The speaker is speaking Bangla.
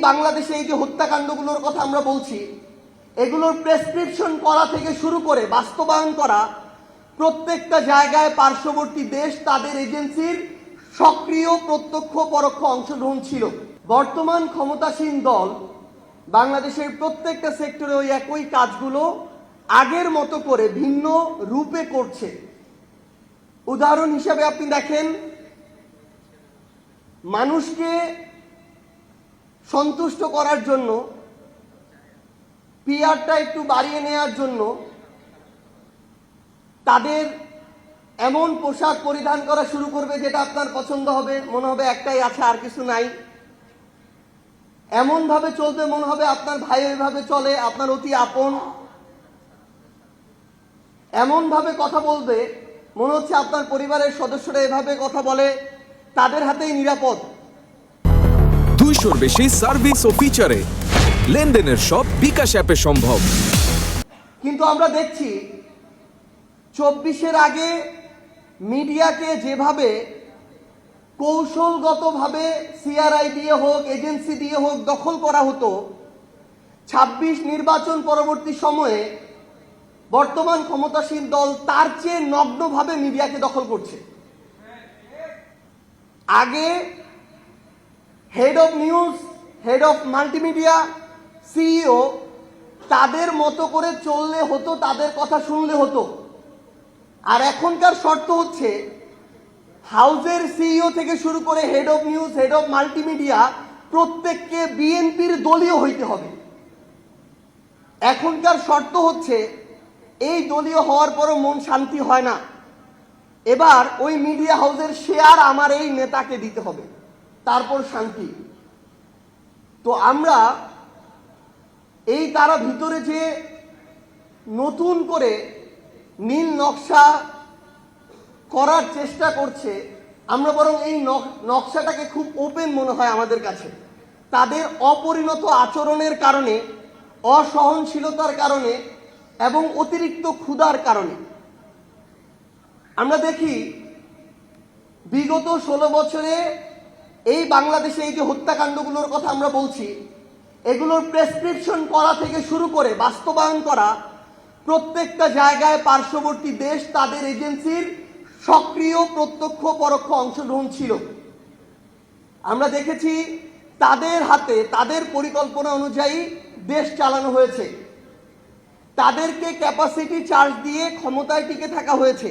বাংলাদেশে এই যে হত্যাকাণ্ডগুলোর কথা আমরা বলছি, এগুলোর প্রেসক্রিপশন করা থেকে শুরু করে বাস্তবায়ন করা প্রত্যেকটা জায়গায় পার্শ্ববর্তী দেশ তাদের এজেন্সির সক্রিয় প্রত্যক্ষ পরোক্ষ অংশগ্রহণ ছিল। বর্তমান ক্ষমতাসীন দল বাংলাদেশের প্রত্যেকটা সেক্টরে ওই একই কাজগুলো আগের মতো করে ভিন্ন রূপে করছে। উদাহরণ হিসাবে আপনি দেখেন, মানুষকে সন্তুষ্ট করার জন্য, পিআরটা একটু বাড়িয়ে নেওয়ার জন্য তাদের এমন পোশাক পরিধান করা শুরু করবে যেটা আপনার পছন্দ হবে, মনে হবে একটাই আছে আর কিছু নাই। এমন ভাবে চলবে মনে হবে আপনার ভাই ওইভাবে চলে, আপনার অতি আপন। এমন ভাবে কথা বলবে মনে হচ্ছে আপনার পরিবারের সদস্যরা এভাবে কথা বলে, তাদের হাতেই নিরাপদ। 200-র বেশি সার্ভিস ও ফিচারে লেনদেনের সব বিকাশ অ্যাপে সম্ভব। কিন্তু আমরা দেখছি 24-এর আগে মিডিয়াকে যেভাবে কৌশলগতভাবে সিআরআই দিয়ে হোক, এজেন্সি দিয়ে হোক দখল করা হতো, 26 নির্বাচন পরবর্তী সময়ে বর্তমান ক্ষমতাসীন দল তার চেয়ে নগ্নভাবে মিডিয়াকে দখল করছে। আগে head of news, head of multimedia, CEO তাদের মতো করে চললে হতো, তাদের কথা শুনলে হতো। আর এখনকার শর্ত হচ্ছে হাউজের সিইও থেকে শুরু করে head of news, head of multimedia প্রত্যেককে বিএনপির দলীয় হইতে হবে। এখনকার শর্ত হচ্ছে এই দলীয় হওয়ার পরও মন শান্তি হয় না, এবার ওই মিডিয়া হাউসের শেয়ার আমার এই নেতাকে দিতে হবে, তারপর শান্তি। তো আমরা এই তারা ভিতরে যে নতুন করে নীল নকশা করার চেষ্টা করছে, আমরা বরং এই নকশাটাকে খুব ওপেন মনে হয় আমাদের কাছে। তাদের অপরিণত আচরণের কারণে, অসহনশীলতার কারণে এবং অতিরিক্ত ক্ষুধার কারণে আমরা দেখি বিগত 16 বছরে এই বাংলাদেশে এই যে হত্যাকাণ্ডগুলোর কথা আমরা বলছি, এগুলোর প্রেসক্রিপশন করা থেকে শুরু করে বাস্তবায়ন করা প্রত্যেকটা জায়গায় পার্শ্ববর্তী দেশ তাদের এজেন্সির সক্রিয় প্রত্যক্ষ পরোক্ষ অংশগ্রহণ ছিল। আমরা দেখেছি তাদের হাতে, তাদের পরিকল্পনা অনুযায়ী দেশ চালানো হয়েছে, তাদেরকে ক্যাপাসিটি চার্জ দিয়ে ক্ষমতায় টিকে থাকা হয়েছে।